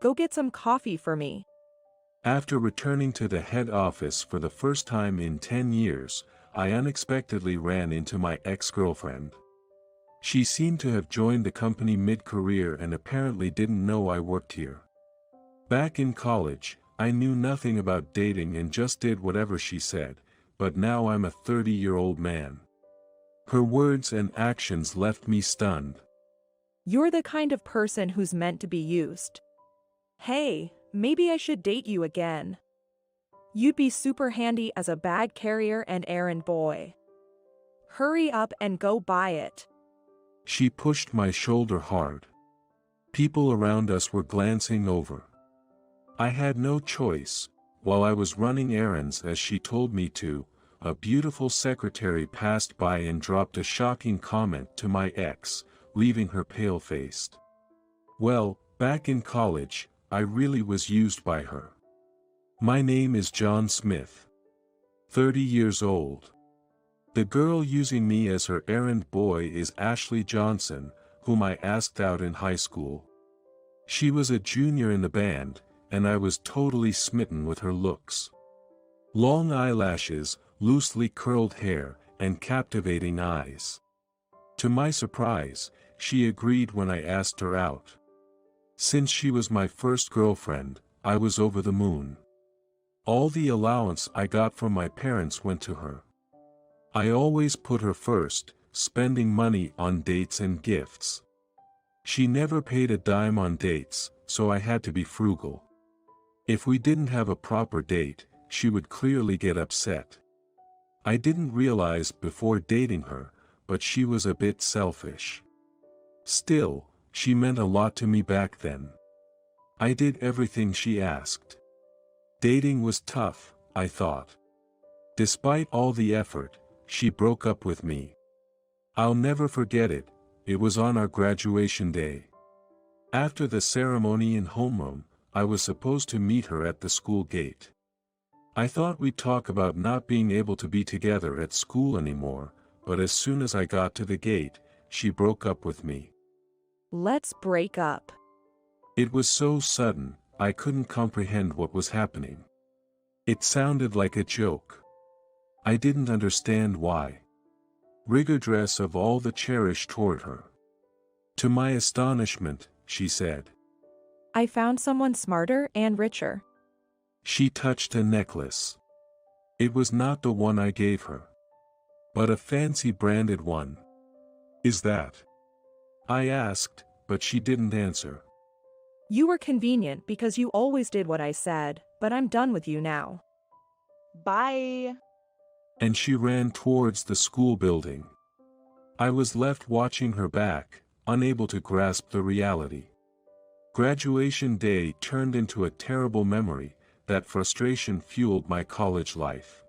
Go get some coffee for me. After returning to the head office for the first time in 10 years, I unexpectedly ran into my ex-girlfriend. She seemed to have joined the company mid-career and apparently didn't know I worked here. Back in college, I knew nothing about dating and just did whatever she said, but now I'm a 30-year-old man. Her words and actions left me stunned. You're the kind of person who's meant to be used. Hey, maybe I should date you again. You'd be super handy as a bag carrier and errand boy. Hurry up and go buy it. She pushed my shoulder hard. People around us were glancing over. I had no choice. While I was running errands as she told me to, a beautiful secretary passed by and dropped a shocking comment to my ex, leaving her pale-faced. Well, back in college, I really was used by her. My name is John Smith. 30 years old. The girl using me as her errand boy is Ashley Johnson, whom I asked out in high school. She was a junior in the band, and I was totally smitten with her looks. Long eyelashes, loosely curled hair, and captivating eyes. To my surprise, she agreed when I asked her out. Since she was my first girlfriend, I was over the moon. All the allowance I got from my parents went to her. I always put her first, spending money on dates and gifts. She never paid a dime on dates, so I had to be frugal. If we didn't have a proper date, she would clearly get upset. I didn't realize before dating her, but she was a bit selfish. Still, she meant a lot to me back then. I did everything she asked. Dating was tough, I thought. Despite all the effort, she broke up with me. I'll never forget it. It was on our graduation day. After the ceremony in homeroom, I was supposed to meet her at the school gate. I thought we'd talk about not being able to be together at school anymore, but as soon as I got to the gate, she broke up with me. Let's break up. It was so sudden, I couldn't comprehend what was happening. It sounded like a joke. I didn't understand why. Regardless of all the cherish toward her. To my astonishment, she said. I found someone smarter and richer. She touched a necklace. It was not the one I gave her, but a fancy branded one. Is that? I asked, but she didn't answer. You were convenient because you always did what I said, but I'm done with you now. Bye. And she ran towards the school building. I was left watching her back, unable to grasp the reality. Graduation day turned into a terrible memory. That frustration fueled my college life.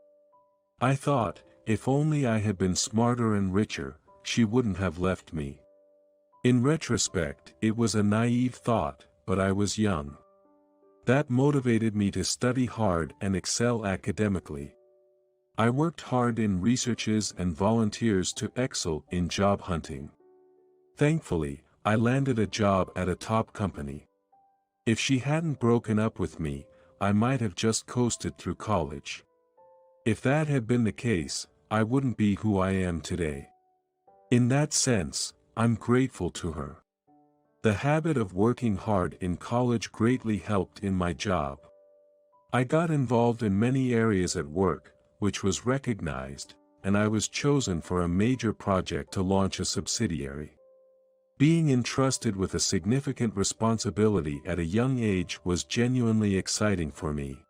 I thought, if only I had been smarter and richer, she wouldn't have left me. In retrospect, it was a naive thought, but I was young. That motivated me to study hard and excel academically. I worked hard in researches and volunteers to excel in job hunting. Thankfully, I landed a job at a top company. If she hadn't broken up with me, I might have just coasted through college. If that had been the case, I wouldn't be who I am today. In that sense, I'm grateful to her. The habit of working hard in college greatly helped in my job. I got involved in many areas at work, which was recognized, and I was chosen for a major project to launch a subsidiary. Being entrusted with a significant responsibility at a young age was genuinely exciting for me.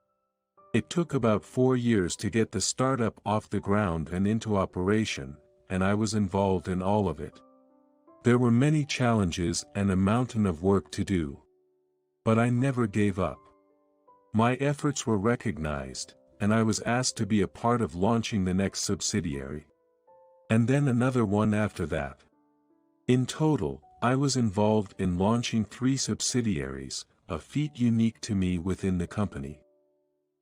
It took about 4 years to get the startup off the ground and into operation, and I was involved in all of it. There were many challenges and a mountain of work to do. But I never gave up. My efforts were recognized, and I was asked to be a part of launching the next subsidiary. And then another one after that. In total, I was involved in launching 3 subsidiaries, a feat unique to me within the company.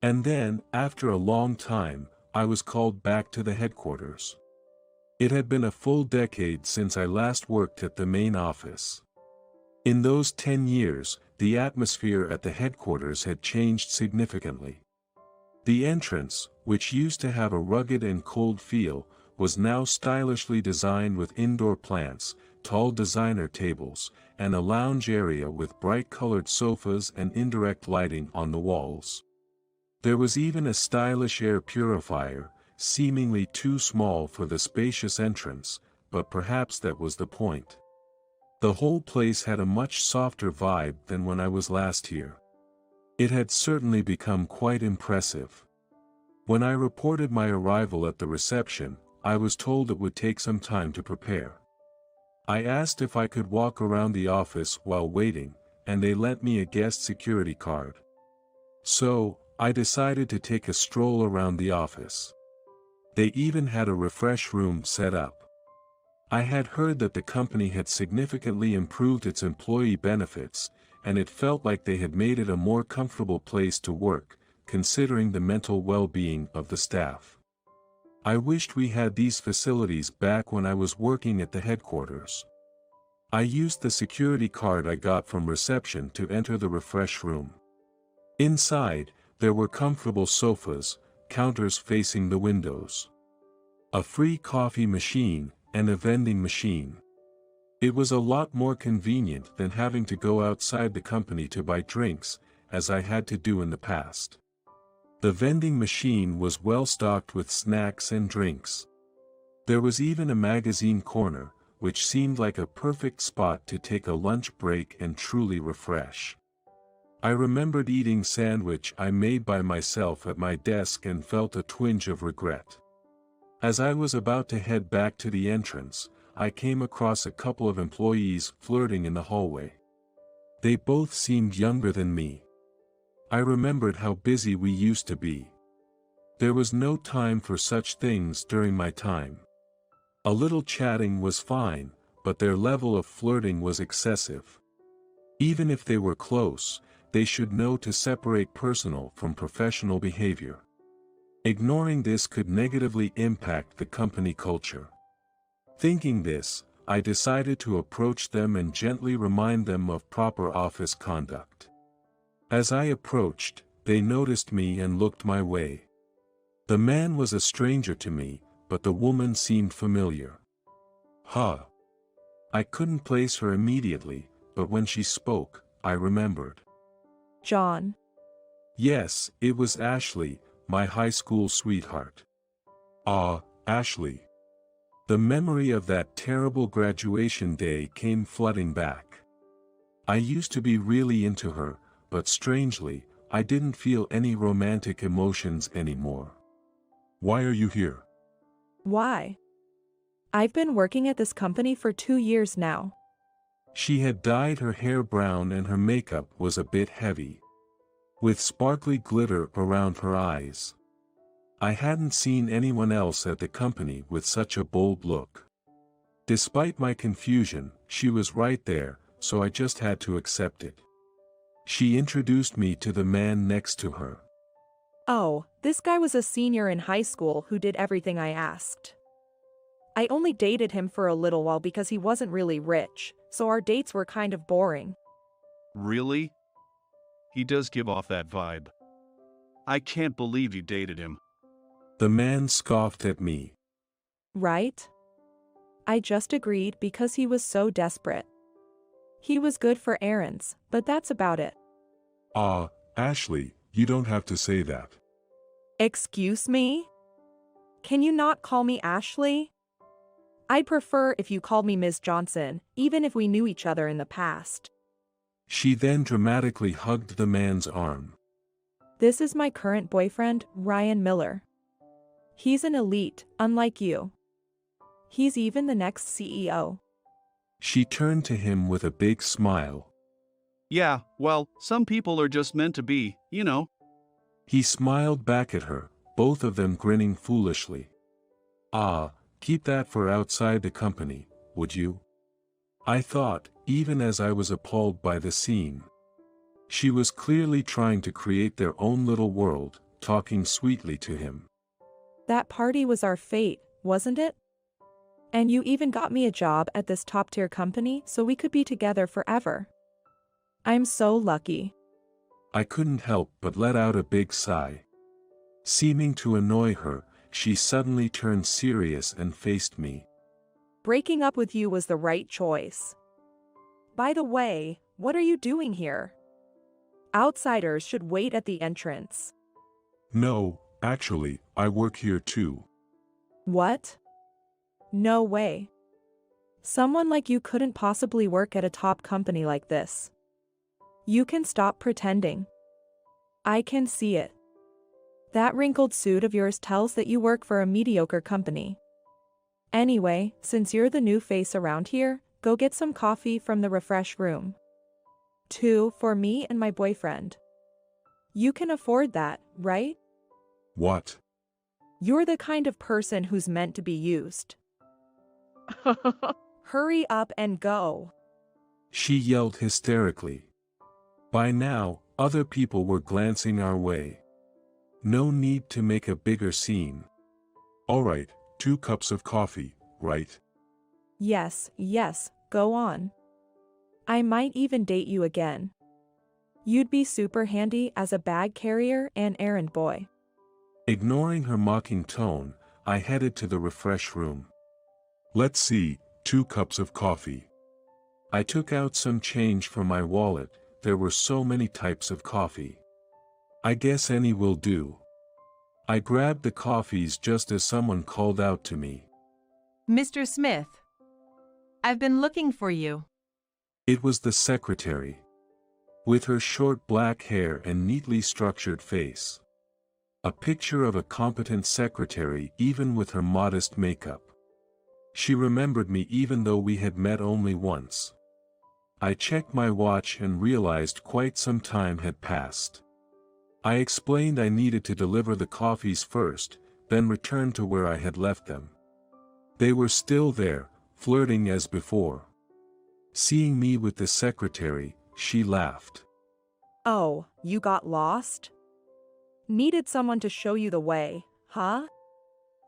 And then, after a long time, I was called back to the headquarters. It had been a full decade since I last worked at the main office. In those 10 years, the atmosphere at the headquarters had changed significantly. The entrance, which used to have a rugged and cold feel, was now stylishly designed with indoor plants, tall designer tables, and a lounge area with bright-colored sofas and indirect lighting on the walls. There was even a stylish air purifier, seemingly too small for the spacious entrance, but perhaps that was the point. The whole place had a much softer vibe than when I was last here. It had certainly become quite impressive. When I reported my arrival at the reception, I was told it would take some time to prepare. I asked if I could walk around the office while waiting, and they lent me a guest security card. So, I decided to take a stroll around the office. They even had a refresh room set up. I had heard that the company had significantly improved its employee benefits, and it felt like they had made it a more comfortable place to work, considering the mental well-being of the staff. I wished we had these facilities back when I was working at the headquarters. I used the security card I got from reception to enter the refresh room. Inside, there were comfortable sofas, counters facing the windows, a free coffee machine, and a vending machine. It was a lot more convenient than having to go outside the company to buy drinks, as I had to do in the past. The vending machine was well stocked with snacks and drinks. There was even a magazine corner, which seemed like a perfect spot to take a lunch break and truly refresh. I remembered eating sandwich I made by myself at my desk and felt a twinge of regret. As I was about to head back to the entrance, I came across a couple of employees flirting in the hallway. They both seemed younger than me. I remembered how busy we used to be. There was no time for such things during my time. A little chatting was fine, but their level of flirting was excessive. Even if they were close, they should know to separate personal from professional behavior. Ignoring this could negatively impact the company culture. Thinking this, I decided to approach them and gently remind them of proper office conduct. As I approached, they noticed me and looked my way. The man was a stranger to me, but the woman seemed familiar. I couldn't place her immediately, but when she spoke, I remembered. John. Yes, it was Ashley, my high school sweetheart. Ashley. The memory of that terrible graduation day came flooding back. I used to be really into her, but strangely, I didn't feel any romantic emotions anymore. Why are you here? Why? I've been working at this company for 2 years now. She had dyed her hair brown and her makeup was a bit heavy, with sparkly glitter around her eyes. I hadn't seen anyone else at the company with such a bold look. Despite my confusion, she was right there, so I just had to accept it. She introduced me to the man next to her. Oh, this guy was a senior in high school who did everything I asked. I only dated him for a little while because he wasn't really rich, so our dates were kind of boring. Really? He does give off that vibe. I can't believe you dated him. The man scoffed at me. Right? I just agreed because he was so desperate. He was good for errands, but that's about it. Ashley, you don't have to say that. Excuse me? Can you not call me Ashley? I'd prefer if you called me Ms. Johnson, even if we knew each other in the past. She then dramatically hugged the man's arm. This is my current boyfriend, Ryan Miller. He's an elite, unlike you. He's even the next CEO. She turned to him with a big smile. Yeah, well, some people are just meant to be, you know. He smiled back at her, both of them grinning foolishly. Keep that for outside the company, would you? I thought, even as I was appalled by the scene. She was clearly trying to create their own little world, talking sweetly to him. That party was our fate, wasn't it? And you even got me a job at this top-tier company so we could be together forever. I'm so lucky. I couldn't help but let out a big sigh. Seeming to annoy her, she suddenly turned serious and faced me. Breaking up with you was the right choice. By the way, what are you doing here? Outsiders should wait at the entrance. No, actually, I work here too. What? No way. Someone like you couldn't possibly work at a top company like this. You can stop pretending. I can see it. That wrinkled suit of yours tells that you work for a mediocre company. Anyway, since you're the new face around here, go get some coffee from the refresh room. 2 for me and my boyfriend. You can afford that, right? What? You're the kind of person who's meant to be used. Hurry up and go. She yelled hysterically. By now, other people were glancing our way. No need to make a bigger scene. All right, 2 cups of coffee, right? Yes, go on. I might even date you again. You'd be super handy as a bag carrier and errand boy. Ignoring her mocking tone, I headed to the refresh room. Let's see, 2 cups of coffee. I took out some change from my wallet. There were so many types of coffee. I guess any will do. I grabbed the coffees just as someone called out to me. Mr. Smith, I've been looking for you. It was the secretary. With her short black hair and neatly structured face. A picture of a competent secretary even with her modest makeup. She remembered me even though we had met only once. I checked my watch and realized quite some time had passed. I explained I needed to deliver the coffees first, then return to where I had left them. They were still there, flirting as before. Seeing me with the secretary, she laughed. Oh, you got lost? Needed someone to show you the way, huh?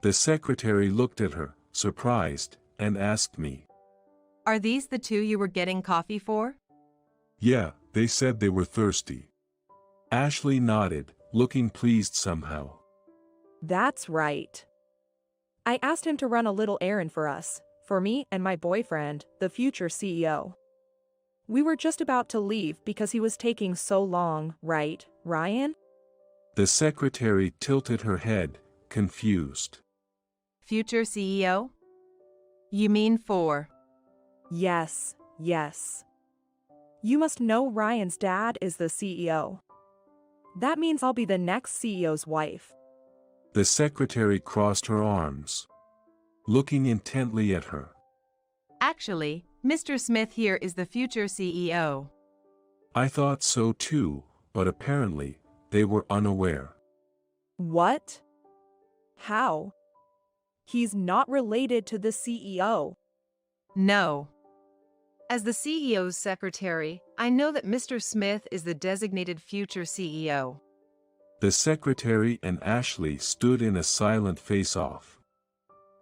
The secretary looked at her, surprised, and asked me. Are these the 2 you were getting coffee for? Yeah, they said they were thirsty. Ashley nodded, looking pleased somehow. That's right. I asked him to run a little errand for us, for me and my boyfriend, the future CEO. We were just about to leave because he was taking so long, right, Ryan? The secretary tilted her head, confused. Future CEO? You mean 4? Yes. You must know Ryan's dad is the CEO. That means I'll be the next CEO's wife. The secretary crossed her arms, looking intently at her. Actually, Mr. Smith here is the future CEO. I thought so too, but apparently, they were unaware. What? How? He's not related to the CEO. No. As the CEO's secretary, I know that Mr. Smith is the designated future CEO. The secretary and Ashley stood in a silent face-off.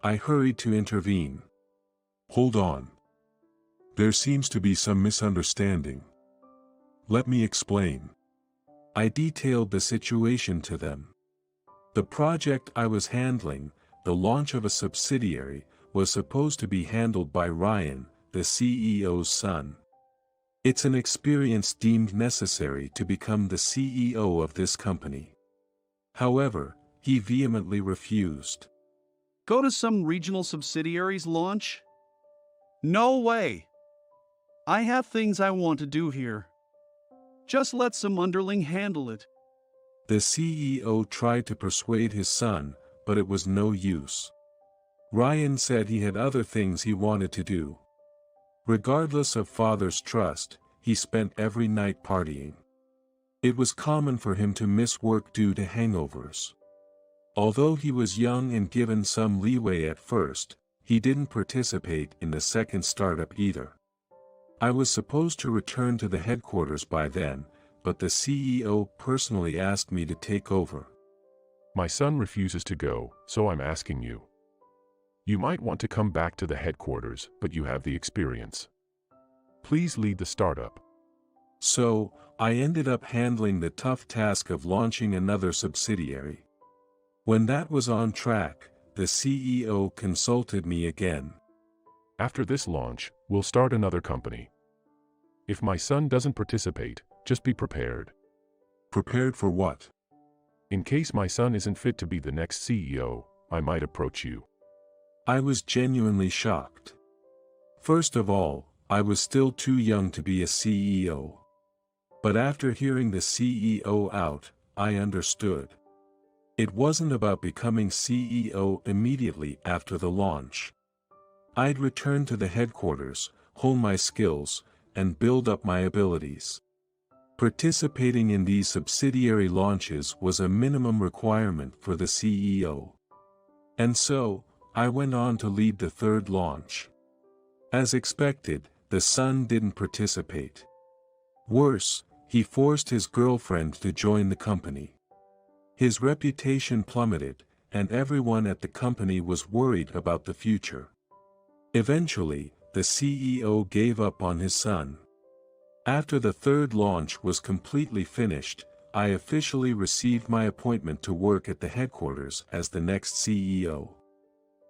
I hurried to intervene. Hold on. There seems to be some misunderstanding. Let me explain. I detailed the situation to them. The project I was handling, the launch of a subsidiary, was supposed to be handled by Ryan, the CEO's son. It's an experience deemed necessary to become the CEO of this company. However, he vehemently refused. Go to some regional subsidiaries launch? No way. I have things I want to do here. Just let some underling handle it. The CEO tried to persuade his son, but it was no use. Ryan said he had other things he wanted to do. Regardless of father's trust, he spent every night partying. It was common for him to miss work due to hangovers. Although he was young and given some leeway at first, he didn't participate in the second startup either. I was supposed to return to the headquarters by then, but the CEO personally asked me to take over. My son refuses to go, so I'm asking you. You might want to come back to the headquarters, but you have the experience. Please lead the startup. So, I ended up handling the tough task of launching another subsidiary. When that was on track, the CEO consulted me again. After this launch, we'll start another company. If my son doesn't participate, just be prepared. Prepared for what? In case my son isn't fit to be the next CEO, I might approach you. I was genuinely shocked. First of all, I was still too young to be a CEO. But after hearing the CEO out, I understood. It wasn't about becoming CEO immediately after the launch. I'd return to the headquarters, hone my skills, and build up my abilities. Participating in these subsidiary launches was a minimum requirement for the CEO. And so, I went on to lead the third launch. As expected, the son didn't participate. Worse, he forced his girlfriend to join the company. His reputation plummeted, and everyone at the company was worried about the future. Eventually, the CEO gave up on his son. After the third launch was completely finished, I officially received my appointment to work at the headquarters as the next CEO.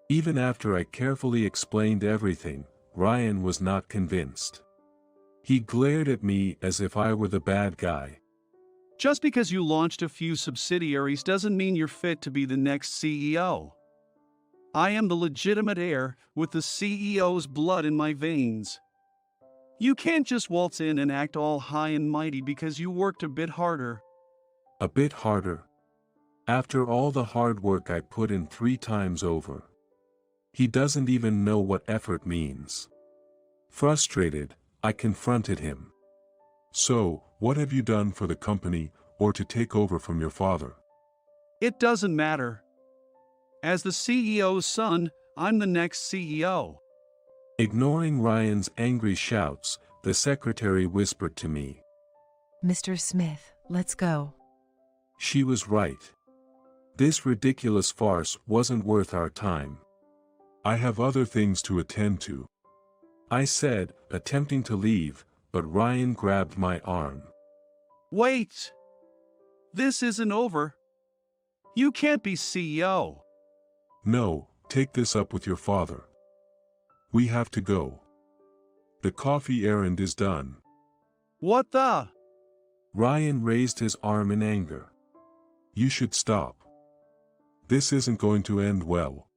Even after I carefully explained everything, Ryan was not convinced. He glared at me as if I were the bad guy. Just because you launched a few subsidiaries doesn't mean you're fit to be the next CEO. I am the legitimate heir with the CEO's blood in my veins. You can't just waltz in and act all high and mighty because you worked a bit harder. A bit harder. After all the hard work I put in 3 times over. He doesn't even know what effort means. Frustrated, I confronted him. So, what have you done for the company, or to take over from your father? It doesn't matter. As the CEO's son, I'm the next CEO. Ignoring Ryan's angry shouts, the secretary whispered to me. Mr. Smith, let's go. She was right. This ridiculous farce wasn't worth our time. I have other things to attend to, I said, attempting to leave, but Ryan grabbed my arm. Wait! This isn't over. You can't be CEO. No, take this up with your father. We have to go. The coffee errand is done. What the? Ryan raised his arm in anger. You should stop. This isn't going to end well.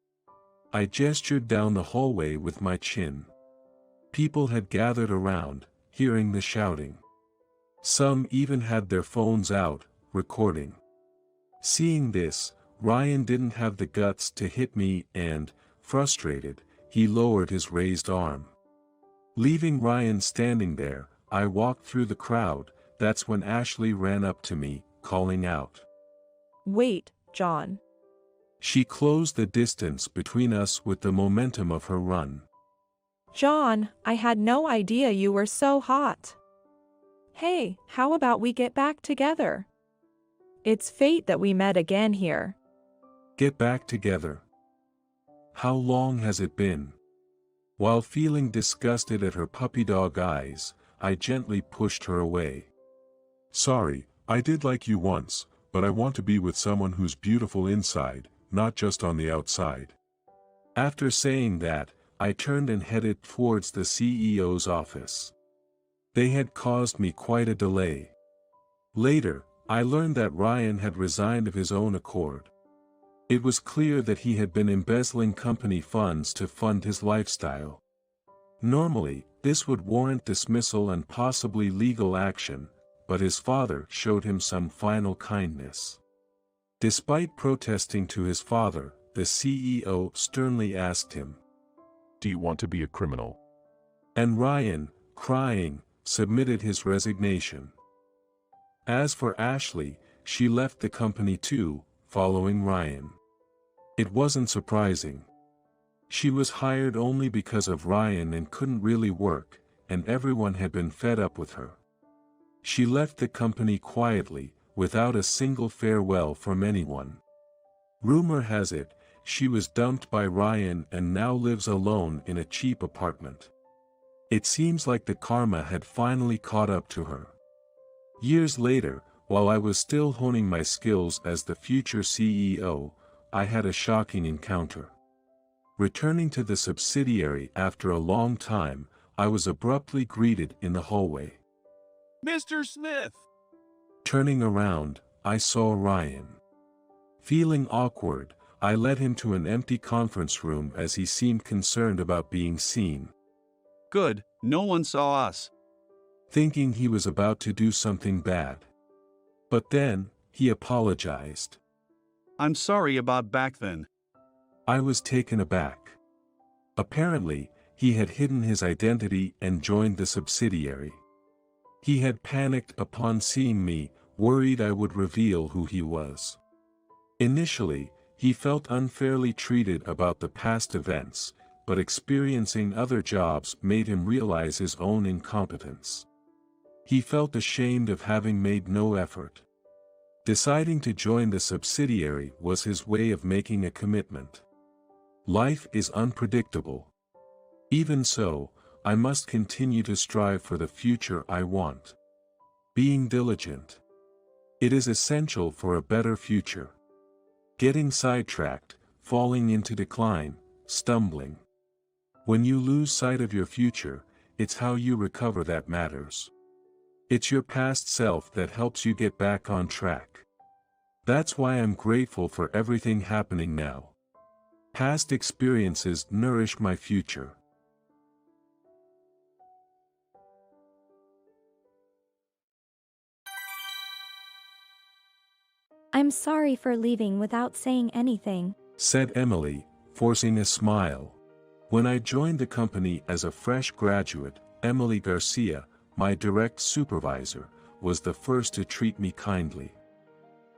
I gestured down the hallway with my chin. People had gathered around, hearing the shouting. Some even had their phones out, recording. Seeing this, Ryan didn't have the guts to hit me and, frustrated, he lowered his raised arm. Leaving Ryan standing there, I walked through the crowd. That's when Ashley ran up to me, calling out. Wait, John. She closed the distance between us with the momentum of her run. John, I had no idea you were so hot. Hey, how about we get back together? It's fate that we met again here. Get back together. How long has it been? While feeling disgusted at her puppy dog eyes, I gently pushed her away. Sorry, I did like you once, but I want to be with someone who's beautiful inside, not just on the outside. After saying that, I turned and headed towards the CEO's office. They had caused me quite a delay. Later, I learned that Ryan had resigned of his own accord. It was clear that he had been embezzling company funds to fund his lifestyle. Normally, this would warrant dismissal and possibly legal action, but his father showed him some final kindness. Despite protesting to his father, the CEO sternly asked him, Do you want to be a criminal? And Ryan, crying, submitted his resignation. As for Ashley, she left the company too, following Ryan. It wasn't surprising. She was hired only because of Ryan and couldn't really work, and everyone had been fed up with her. She left the company quietly, without a single farewell from anyone. Rumor has it, she was dumped by Ryan and now lives alone in a cheap apartment. It seems like the karma had finally caught up to her. Years later, while I was still honing my skills as the future CEO, I had a shocking encounter. Returning to the subsidiary after a long time, I was abruptly greeted in the hallway. Mr. Smith! Turning around, I saw Ryan. Feeling awkward, I led him to an empty conference room as he seemed concerned about being seen. Good, no one saw us. Thinking he was about to do something bad. But then, he apologized. I'm sorry about back then. I was taken aback. Apparently, he had hidden his identity and joined the subsidiary. He had panicked upon seeing me, worried I would reveal who he was. Initially, he felt unfairly treated about the past events, but experiencing other jobs made him realize his own incompetence. He felt ashamed of having made no effort. Deciding to join the subsidiary was his way of making a commitment. Life is unpredictable. Even so, I must continue to strive for the future I want. Being diligent. It is essential for a better future. Getting sidetracked, falling into decline, stumbling. When you lose sight of your future, it's how you recover that matters. It's your past self that helps you get back on track. That's why I'm grateful for everything happening now. Past experiences nourish my future. I'm sorry for leaving without saying anything, said Emily, forcing a smile. When I joined the company as a fresh graduate, Emily Garcia, my direct supervisor, was the first to treat me kindly.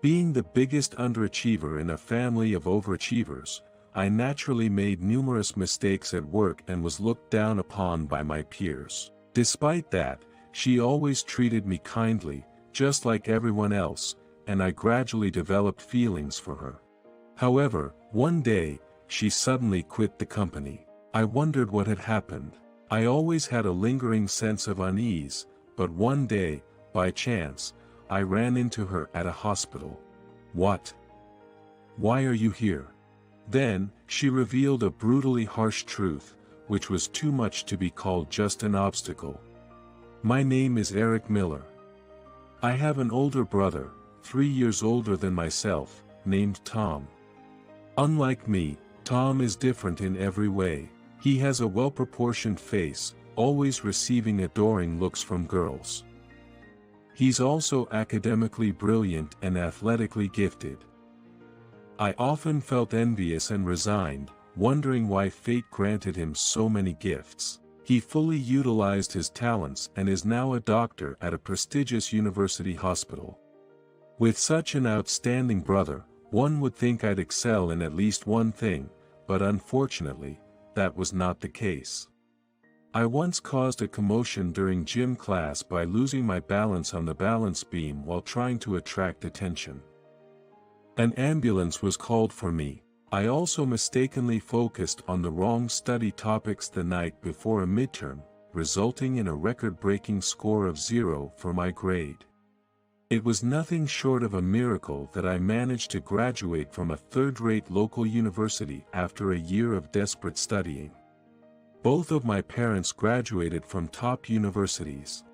Being the biggest underachiever in a family of overachievers, I naturally made numerous mistakes at work and was looked down upon by my peers. Despite that, she always treated me kindly, just like everyone else, and I gradually developed feelings for her. However, one day, she suddenly quit the company. I wondered what had happened. I always had a lingering sense of unease, but one day, by chance, I ran into her at a hospital. What? Why are you here? Then, she revealed a brutally harsh truth, which was too much to be called just an obstacle. My name is Eric Miller. I have an older brother, 3 years older than myself, named Tom. Unlike me, Tom is different in every way. He has a well-proportioned face, always receiving adoring looks from girls. He's also academically brilliant and athletically gifted. I often felt envious and resigned, wondering why fate granted him so many gifts. He fully utilized his talents and is now a doctor at a prestigious university hospital. With such an outstanding brother, one would think I'd excel in at least one thing, but unfortunately, that was not the case. I once caused a commotion during gym class by losing my balance on the balance beam while trying to attract attention. An ambulance was called for me. I also mistakenly focused on the wrong study topics the night before a midterm, resulting in a record-breaking score of 0 for my grade. It was nothing short of a miracle that I managed to graduate from a third-rate local university after a year of desperate studying. Both of my parents graduated from top universities.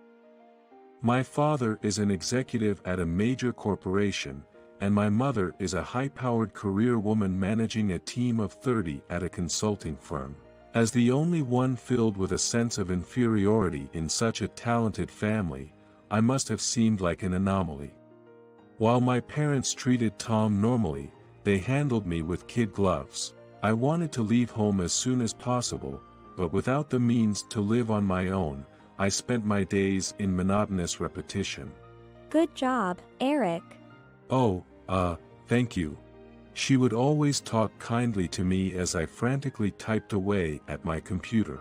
My father is an executive at a major corporation, and my mother is a high-powered career woman managing a team of 30 at a consulting firm. As the only one filled with a sense of inferiority in such a talented family, I must have seemed like an anomaly. While my parents treated Tom normally, they handled me with kid gloves. I wanted to leave home as soon as possible, but without the means to live on my own, I spent my days in monotonous repetition. Good job, Eric. Oh, thank you. She would always talk kindly to me as I frantically typed away at my computer.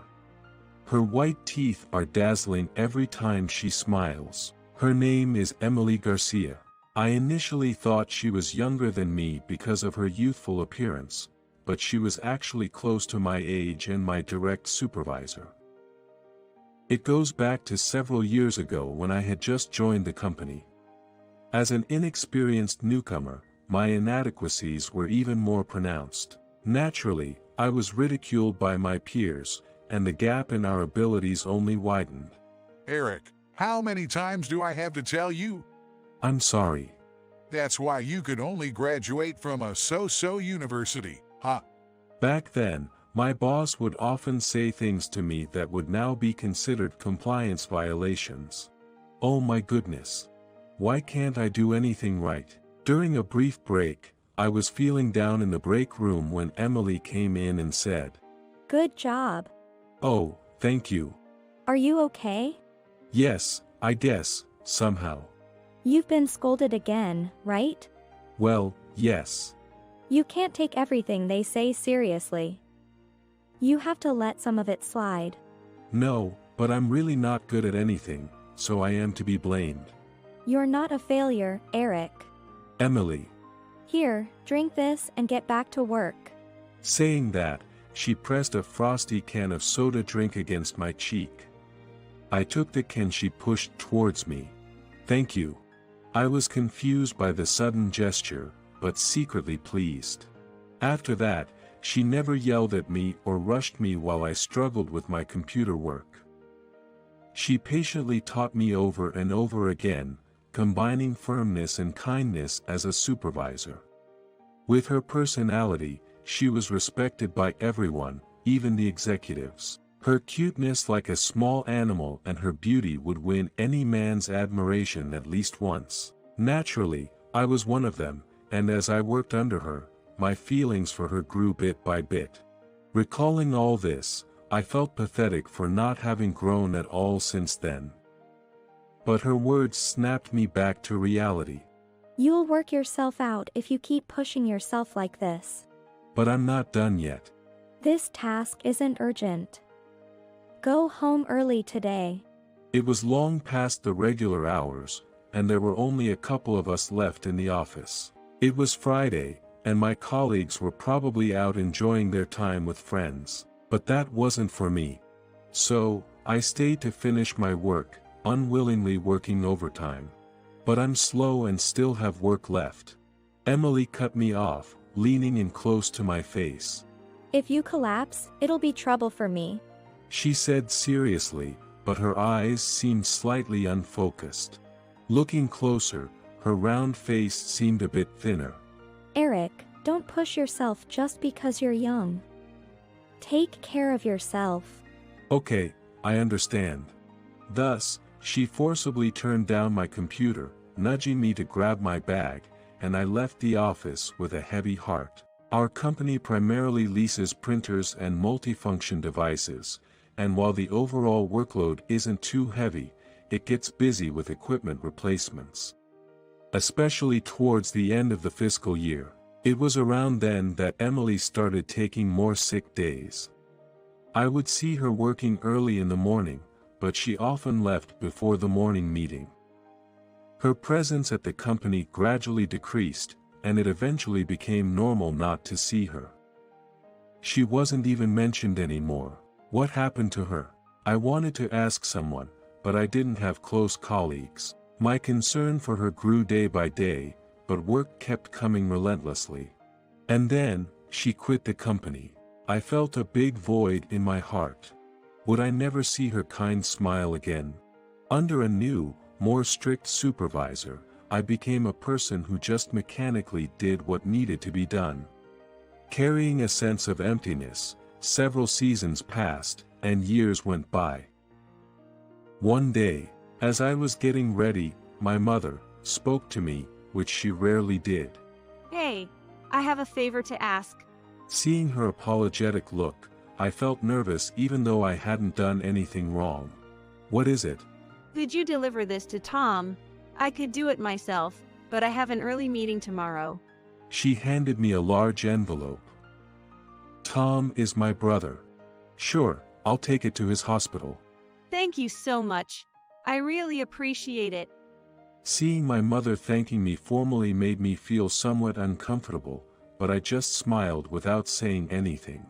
Her white teeth are dazzling every time she smiles. Her name is Emily Garcia. I initially thought she was younger than me because of her youthful appearance, but she was actually close to my age and my direct supervisor. It goes back to several years ago when I had just joined the company. As an inexperienced newcomer, my inadequacies were even more pronounced. Naturally, I was ridiculed by my peers, and the gap in our abilities only widened. Eric, how many times do I have to tell you? I'm sorry. That's why you could only graduate from a so-so university, huh? Back then, my boss would often say things to me that would now be considered compliance violations. Oh my goodness. Why can't I do anything right? During a brief break, I was feeling down in the break room when Emily came in and said, Good job. "Oh, thank you." Are you okay? Yes, I guess, somehow. You've been scolded again, right? Well, yes. You can't take everything they say seriously. You have to let some of it slide. No, but I'm really not good at anything, so I am to be blamed. You're not a failure, Eric. Emily. Here, drink this and get back to work. Saying that, she pressed a frosty can of soda drink against my cheek. I took the can she pushed towards me. Thank you. I was confused by the sudden gesture, but secretly pleased. After that, she never yelled at me or rushed me while I struggled with my computer work. She patiently taught me over and over again, combining firmness and kindness as a supervisor. With her personality, she was respected by everyone, even the executives. Her cuteness like a small animal and her beauty would win any man's admiration at least once. Naturally, I was one of them, and as I worked under her, my feelings for her grew bit by bit. Recalling all this, I felt pathetic for not having grown at all since then. But her words snapped me back to reality. You'll work yourself out if you keep pushing yourself like this. But I'm not done yet. This task isn't urgent. Go home early today. It was long past the regular hours, and there were only a couple of us left in the office. It was Friday, and my colleagues were probably out enjoying their time with friends, but that wasn't for me. So, I stayed to finish my work, unwillingly working overtime. But I'm slow and still have work left. Emily cut me off, leaning in close to my face. If you collapse, it'll be trouble for me. She said seriously, but her eyes seemed slightly unfocused. Looking closer, her round face seemed a bit thinner. Eric, don't push yourself just because you're young. Take care of yourself. Okay, I understand. Thus, she forcibly turned down my computer, nudging me to grab my bag, and I left the office with a heavy heart. Our company primarily leases printers and multifunction devices, and while the overall workload isn't too heavy, it gets busy with equipment replacements. Especially towards the end of the fiscal year. It was around then that Emily started taking more sick days. I would see her working early in the morning, but she often left before the morning meeting. Her presence at the company gradually decreased, and it eventually became normal not to see her. She wasn't even mentioned anymore. What happened to her? I wanted to ask someone, but I didn't have close colleagues. My concern for her grew day by day, but work kept coming relentlessly. And then, she quit the company. I felt a big void in my heart. Would I never see her kind smile again? Under a new, more strict supervisor, I became a person who just mechanically did what needed to be done. Carrying a sense of emptiness, several seasons passed, and years went by. One day, as I was getting ready, my mother spoke to me, which she rarely did. Hey, I have a favor to ask. Seeing her apologetic look, I felt nervous even though I hadn't done anything wrong. What is it? Could you deliver this to Tom? I could do it myself, but I have an early meeting tomorrow. She handed me a large envelope. Tom is my brother. Sure, I'll take it to his hospital. Thank you so much. I really appreciate it. Seeing my mother thanking me formally made me feel somewhat uncomfortable, but I just smiled without saying anything.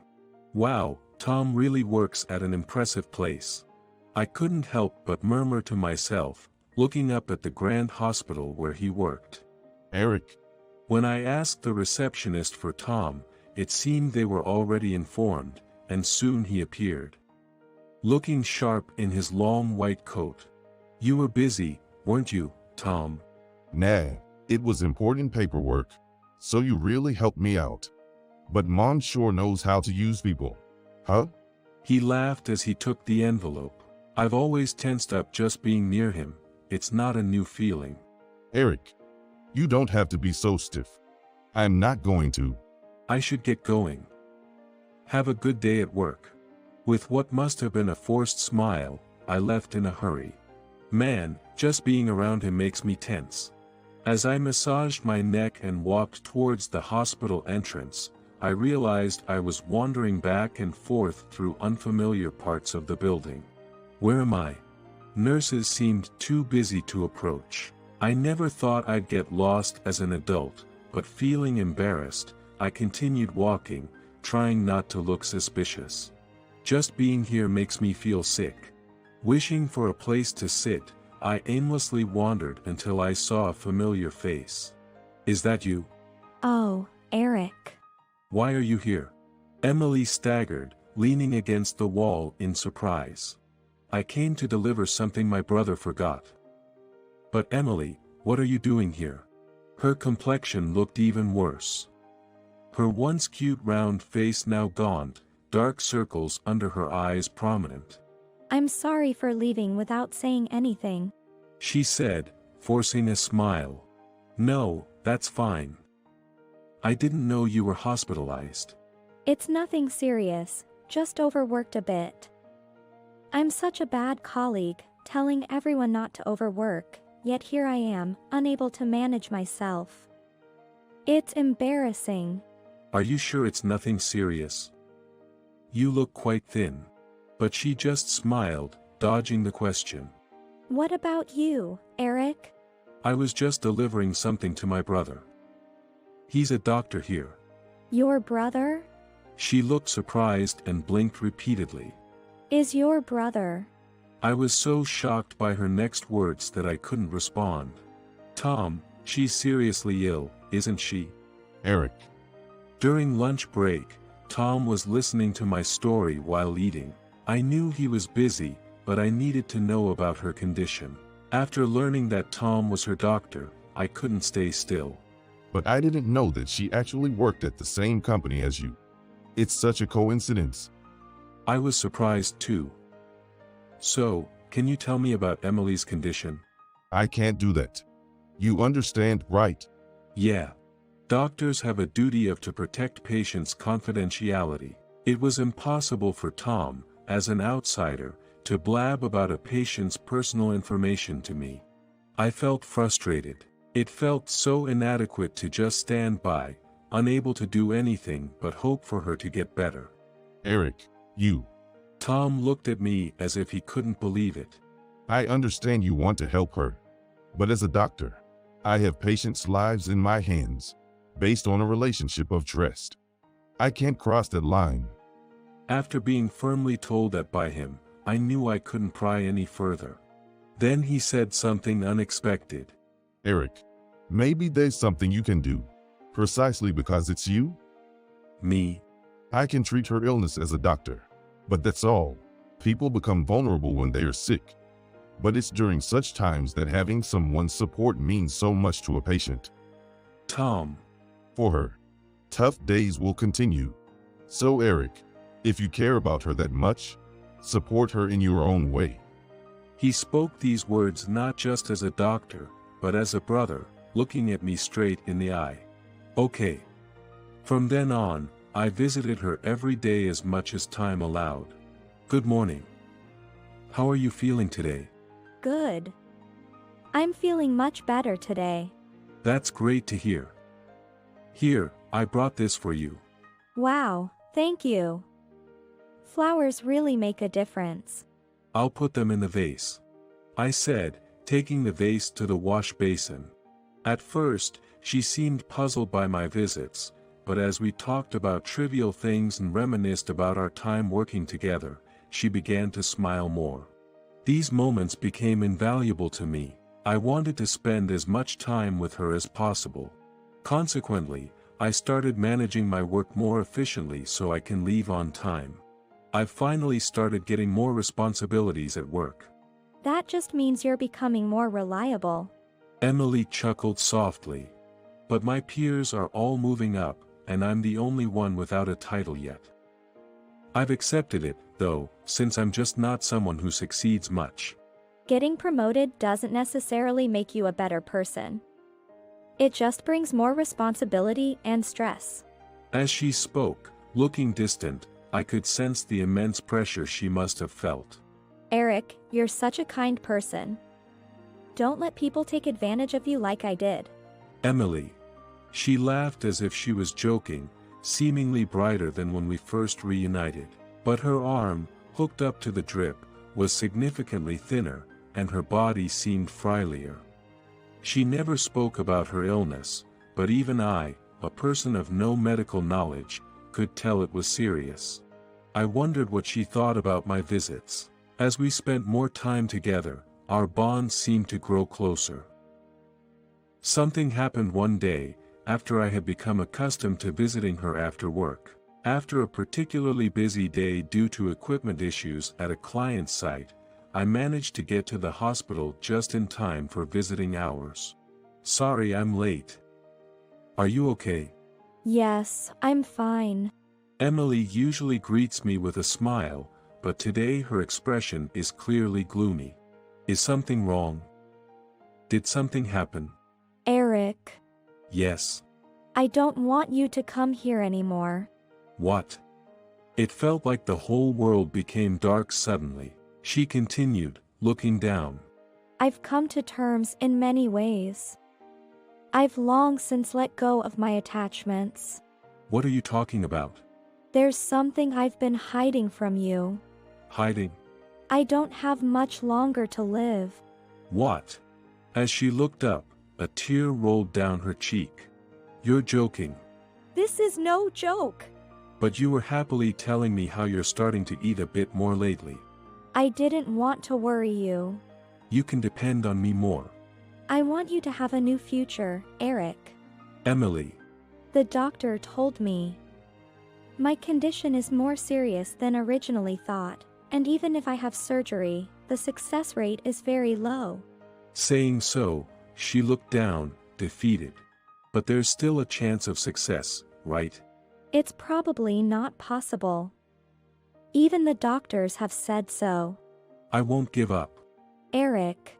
Wow, Tom really works at an impressive place. I couldn't help but murmur to myself, looking up at the grand hospital where he worked. Eric, When I asked the receptionist for Tom, it seemed they were already informed, and soon he appeared. Looking sharp in his long white coat. You were busy, weren't you, Tom? nah, it was important paperwork, so you really helped me out. But Mom sure knows how to use people. Huh? He laughed as he took the envelope. I've always tensed up just being near him. It's not a new feeling. Eric, you don't have to be so stiff. I'm not going to. I should get going. Have a good day at work. With what must have been a forced smile, I left in a hurry. Man, just being around him makes me tense. As I massaged my neck and walked towards the hospital entrance, I realized I was wandering back and forth through unfamiliar parts of the building. Where am I? Nurses seemed too busy to approach. I never thought I'd get lost as an adult, but feeling embarrassed, I continued walking, trying not to look suspicious. Just being here makes me feel sick. Wishing for a place to sit, I aimlessly wandered until I saw a familiar face. Is that you? Oh, Eric. Why are you here? Emily staggered, leaning against the wall in surprise. I came to deliver something my brother forgot. But Emily, what are you doing here? Her complexion looked even worse. Her once cute round face now gaunt, dark circles under her eyes prominent. I'm sorry for leaving without saying anything. She said, forcing a smile. No, that's fine. I didn't know you were hospitalized. It's nothing serious, just overworked a bit. I'm such a bad colleague, telling everyone not to overwork, yet here I am, unable to manage myself. It's embarrassing. Are you sure it's nothing serious? You look quite thin. But she just smiled, dodging the question. What about you, Eric? I was just delivering something to my brother. He's a doctor here. Your brother? She looked surprised and blinked repeatedly. Is your brother? I was so shocked by her next words that I couldn't respond. Tom, she's seriously ill, isn't she? Eric. During lunch break, Tom was listening to my story while eating. I knew he was busy, but I needed to know about her condition. After learning that Tom was her doctor, I couldn't stay still. But I didn't know that she actually worked at the same company as you. It's such a coincidence. I was surprised too. So, can you tell me about Emily's condition? I can't do that. You understand, right? Yeah. Doctors have a duty to protect patients' confidentiality. It was impossible for Tom, as an outsider, to blab about a patient's personal information to me. I felt frustrated. It felt so inadequate to just stand by, unable to do anything but hope for her to get better. Eric, you. Tom looked at me as if he couldn't believe it. I understand you want to help her. But as a doctor, I have patients' lives in my hands, based on a relationship of trust. I can't cross that line. After being firmly told that by him, I knew I couldn't pry any further. Then he said something unexpected. Eric, maybe there's something you can do, precisely because it's you? Me? I can treat her illness as a doctor, but that's all. People become vulnerable when they are sick. But it's during such times that having someone's support means so much to a patient. Tom. For her, tough days will continue. So Eric, if you care about her that much, support her in your own way. He spoke these words not just as a doctor, but as a brother, looking at me straight in the eye. Okay. From then on, I visited her every day as much as time allowed. Good morning. How are you feeling today? Good. I'm feeling much better today. That's great to hear. Here, I brought this for you. Wow, thank you. Flowers really make a difference. I'll put them in the vase, I said, taking the vase to the wash basin. At first, she seemed puzzled by my visits, but as we talked about trivial things and reminisced about our time working together, she began to smile more. These moments became invaluable to me. I wanted to spend as much time with her as possible. Consequently, I started managing my work more efficiently so I can leave on time. I've finally started getting more responsibilities at work. That just means you're becoming more reliable. Emily chuckled softly. But my peers are all moving up, and I'm the only one without a title yet. I've accepted it, though, since I'm just not someone who succeeds much. Getting promoted doesn't necessarily make you a better person. It just brings more responsibility and stress. As she spoke, looking distant, I could sense the immense pressure she must have felt. Eric, you're such a kind person. Don't let people take advantage of you like I did. Emily. She laughed as if she was joking, seemingly brighter than when we first reunited. But her arm, hooked up to the drip, was significantly thinner, and her body seemed frilier. She never spoke about her illness, but even I, a person of no medical knowledge, could tell it was serious. I wondered what she thought about my visits. As we spent more time together, our bond seemed to grow closer. Something happened one day, after I had become accustomed to visiting her after work. After a particularly busy day due to equipment issues at a client's site, I managed to get to the hospital just in time for visiting hours. Sorry I'm late. Are you okay? Yes, I'm fine. Emily usually greets me with a smile, but today her expression is clearly gloomy. Is something wrong? Did something happen? Eric. Yes. I don't want you to come here anymore. What? It felt like the whole world became dark suddenly. She continued, looking down. I've come to terms in many ways. I've long since let go of my attachments. What are you talking about? There's something I've been hiding from you. Hiding? I don't have much longer to live. What? As she looked up, a tear rolled down her cheek. You're joking. This is no joke. But you were happily telling me how you're starting to eat a bit more lately. I didn't want to worry you. You can depend on me more. I want you to have a new future, Eric. Emily. The doctor told me. My condition is more serious than originally thought, and even if I have surgery, the success rate is very low. Saying so, she looked down, defeated. But there's still a chance of success, right? It's probably not possible. Even the doctors have said so. I won't give up. Eric.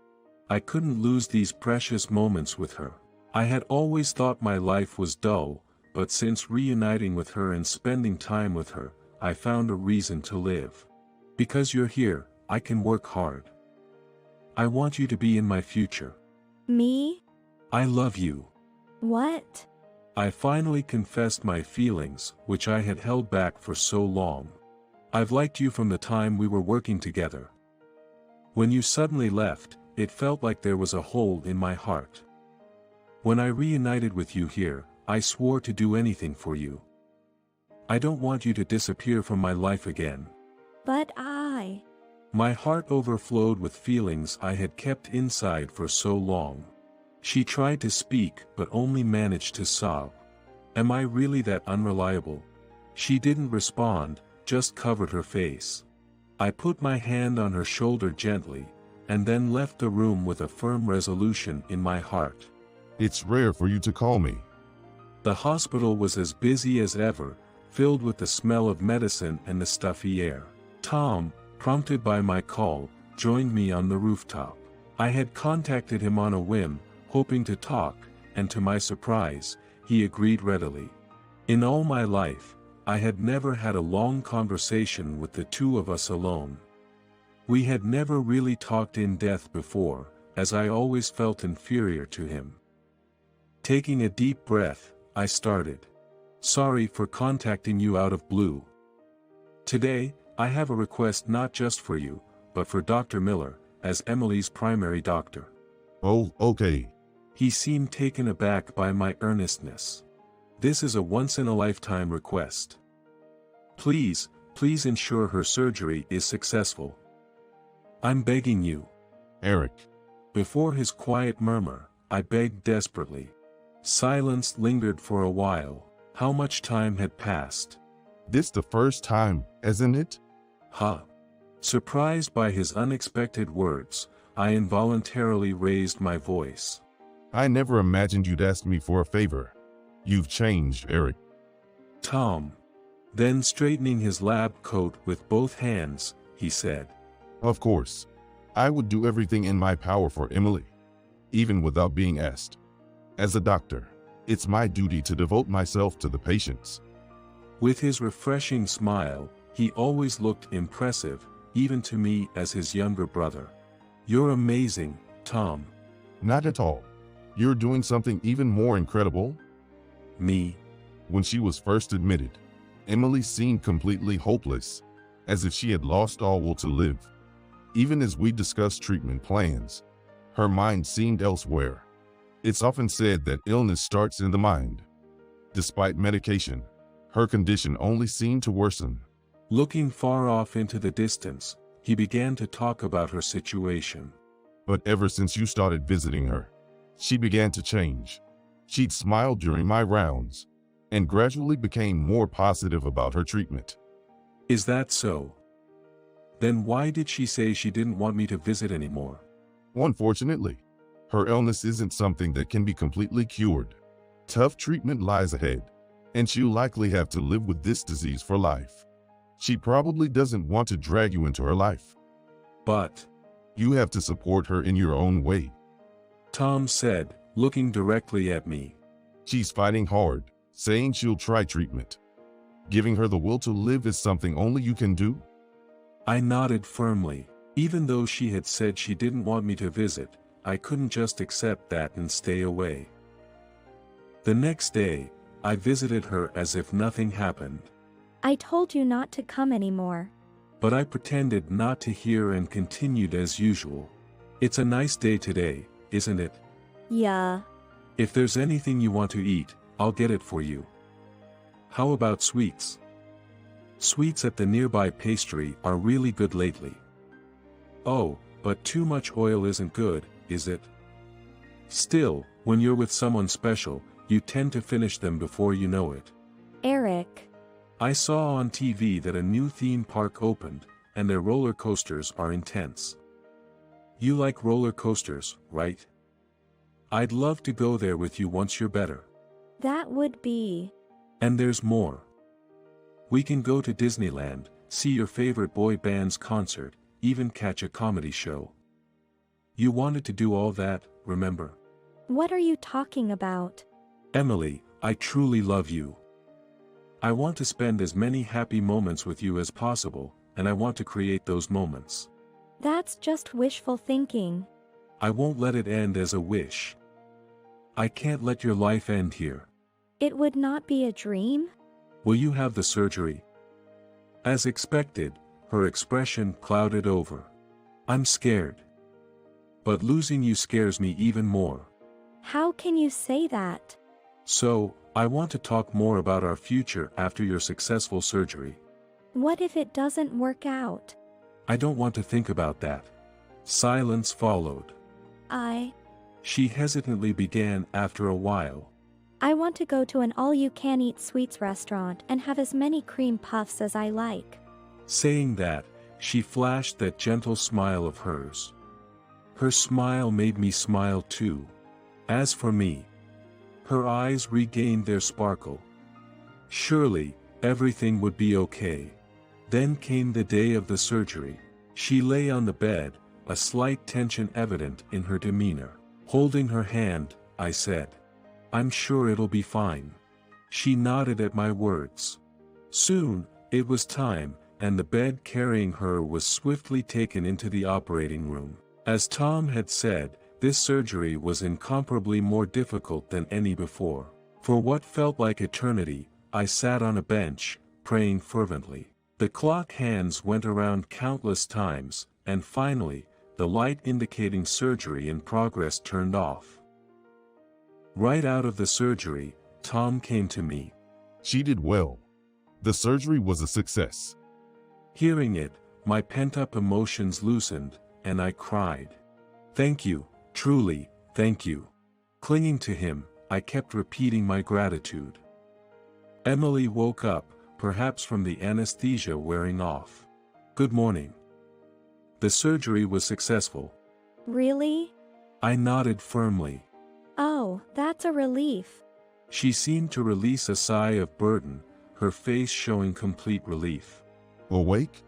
I couldn't lose these precious moments with her. I had always thought my life was dull, but since reuniting with her and spending time with her, I found a reason to live. Because you're here, I can work hard. I want you to be in my future. Me? I love you. What? I finally confessed my feelings, which I had held back for so long. I've liked you from the time we were working together. When you suddenly left, it felt like there was a hole in my heart. When I reunited with you here, I swore to do anything for you. I don't want you to disappear from my life again. But My heart overflowed with feelings I had kept inside for so long. She tried to speak but only managed to sob. Am I really that unreliable? She didn't respond, just covered her face. I put my hand on her shoulder gently, and then left the room with a firm resolution in my heart. It's rare for you to call me. The hospital was as busy as ever, filled with the smell of medicine and the stuffy air. Tom, prompted by my call, joined me on the rooftop. I had contacted him on a whim, hoping to talk, and to my surprise, he agreed readily. In all my life, I had never had a long conversation with the two of us alone. We had never really talked in depth before, as I always felt inferior to him. Taking a deep breath, I started. Sorry for contacting you out of blue. Today, I have a request not just for you, but for Dr. Miller, as Emily's primary doctor. Oh, okay. He seemed taken aback by my earnestness. This is a once-in-a-lifetime request. Please ensure her surgery is successful. I'm begging you. Eric, Before his quiet murmur, I begged desperately. Silence lingered for a while. How much time had passed? this the first time, isn't it? Huh. Surprised by his unexpected words, I involuntarily raised my voice. I never imagined you'd ask me for a favor. You've changed, Eric. Tom. Then straightening his lab coat with both hands, he said. Of course. I would do everything in my power for Emily, even without being asked. As a doctor, it's my duty to devote myself to the patients. With his refreshing smile, he always looked impressive, even to me as his younger brother. You're amazing, Tom. Not at all. You're doing something even more incredible. Me? When she was first admitted, Emily seemed completely hopeless, as if she had lost all will to live. Even as we discussed treatment plans, her mind seemed elsewhere. It's often said that illness starts in the mind. Despite medication, her condition only seemed to worsen. Looking far off into the distance, he began to talk about her situation. But ever since you started visiting her, she began to change. She'd smile during my rounds, and gradually became more positive about her treatment. Is that so? Then why did she say she didn't want me to visit anymore? Unfortunately, her illness isn't something that can be completely cured. Tough treatment lies ahead, and she'll likely have to live with this disease for life. She probably doesn't want to drag you into her life. But you have to support her in your own way. Tom said, looking directly at me. She's fighting hard, saying she'll try treatment. Giving her the will to live is something only you can do. I nodded firmly. Even though she had said she didn't want me to visit, I couldn't just accept that and stay away. The next day, I visited her as if nothing happened. I told you not to come anymore. But I pretended not to hear and continued as usual. It's a nice day today, isn't it? Yeah. If there's anything you want to eat, I'll get it for you. How about sweets? Sweets at the nearby pastry are really good lately. Oh, but too much oil isn't good, is it? Still, when you're with someone special, you tend to finish them before you know it. Eric. I saw on TV that a new theme park opened, and their roller coasters are intense. You like roller coasters, right? I'd love to go there with you once you're better. That would be. And there's more. We can go to Disneyland, see your favorite boy band's concert, even catch a comedy show. You wanted to do all that, remember? What are you talking about? Emily, I truly love you. I want to spend as many happy moments with you as possible, and I want to create those moments. That's just wishful thinking. I won't let it end as a wish. I can't let your life end here. It would not be a dream? Will you have the surgery? As expected, her expression clouded over. I'm scared. But losing you scares me even more. How can you say that? So, I want to talk more about our future after your successful surgery. What if it doesn't work out? I don't want to think about that. Silence followed. She hesitantly began after a while. I want to go to an all-you-can-eat sweets restaurant and have as many cream puffs as I like. Saying that, she flashed that gentle smile of hers. Her smile made me smile too. As for me, her eyes regained their sparkle. Surely, everything would be okay. Then came the day of the surgery. She lay on the bed, a slight tension evident in her demeanor. Holding her hand, I said, I'm sure it'll be fine. She nodded at my words. Soon, it was time, and the bed carrying her was swiftly taken into the operating room. As Tom had said, this surgery was incomparably more difficult than any before. For what felt like eternity, I sat on a bench, praying fervently. The clock hands went around countless times, and finally, the light indicating surgery in progress turned off. Right out of the surgery, Tom came to me. She did well. The surgery was a success. Hearing it, my pent-up emotions loosened, and I cried. Thank you, truly, thank you. Clinging to him, I kept repeating my gratitude. Emily woke up, perhaps from the anesthesia wearing off. Good morning. The surgery was successful. Really? I nodded firmly. Oh, that's a relief. She seemed to release a sigh of burden, her face showing complete relief. Awake?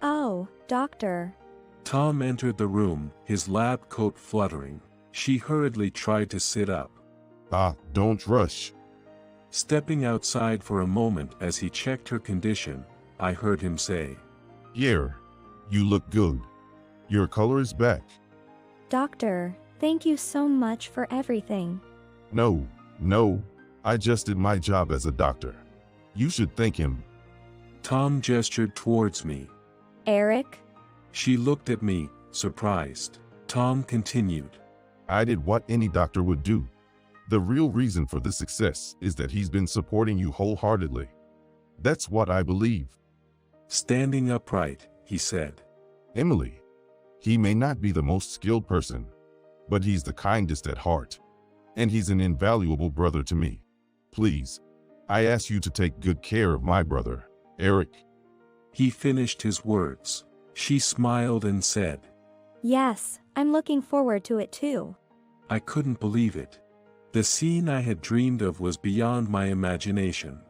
Oh, doctor. Tom entered the room, his lab coat fluttering. She hurriedly tried to sit up. Don't rush. Stepping outside for a moment as he checked her condition, I heard him say, Here, you look good. Your color is back. Doctor, thank you so much for everything. No, I just did my job as a doctor. You should thank him. Tom gestured towards me. Eric? She looked at me, surprised. Tom continued. I did what any doctor would do. The real reason for the success is that he's been supporting you wholeheartedly. That's what I believe. Standing upright, he said. Emily, he may not be the most skilled person, but he's the kindest at heart. And he's an invaluable brother to me. Please, I ask you to take good care of my brother, Eric. He finished his words. She smiled and said, Yes, I'm looking forward to it too. I couldn't believe it. The scene I had dreamed of was beyond my imagination.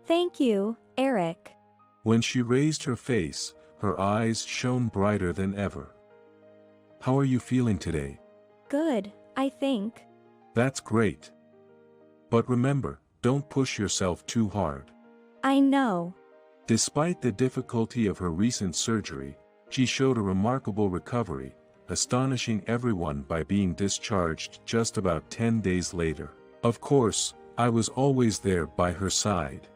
Thank you, Eric. When she raised her face, her eyes shone brighter than ever. How are you feeling today? Good, I think. That's great. But remember, don't push yourself too hard. I know. Despite the difficulty of her recent surgery, she showed a remarkable recovery, astonishing everyone by being discharged just about 10 days later. Of course, I was always there by her side.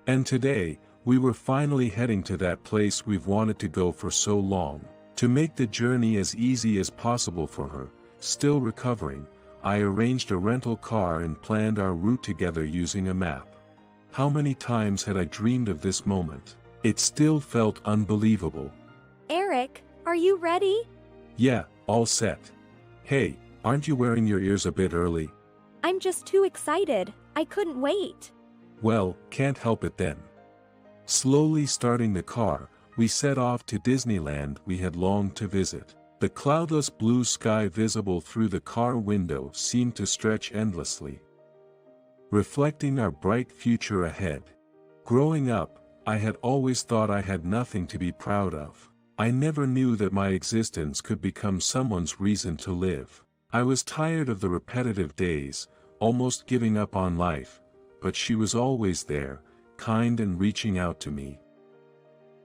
And today, we were finally heading to that place we've wanted to go for so long. To make the journey as easy as possible for her, still recovering, I arranged a rental car and planned our route together using a map. How many times had I dreamed of this moment? It still felt unbelievable. Eric, are you ready? Yeah, all set. Hey, aren't you wearing your ears a bit early? I'm just too excited. I couldn't wait. Well, can't help it then. Slowly starting the car, we set off to Disneyland we had longed to visit. The cloudless blue sky visible through the car window seemed to stretch endlessly, reflecting our bright future ahead. Growing up, I had always thought I had nothing to be proud of. I never knew that my existence could become someone's reason to live. I was tired of the repetitive days, almost giving up on life, but she was always there, kind and reaching out to me.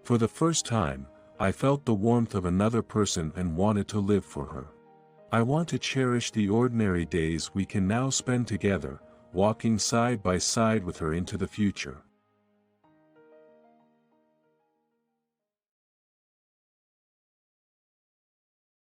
For the first time, I felt the warmth of another person and wanted to live for her. I want to cherish the ordinary days we can now spend together, walking side by side with her into the future.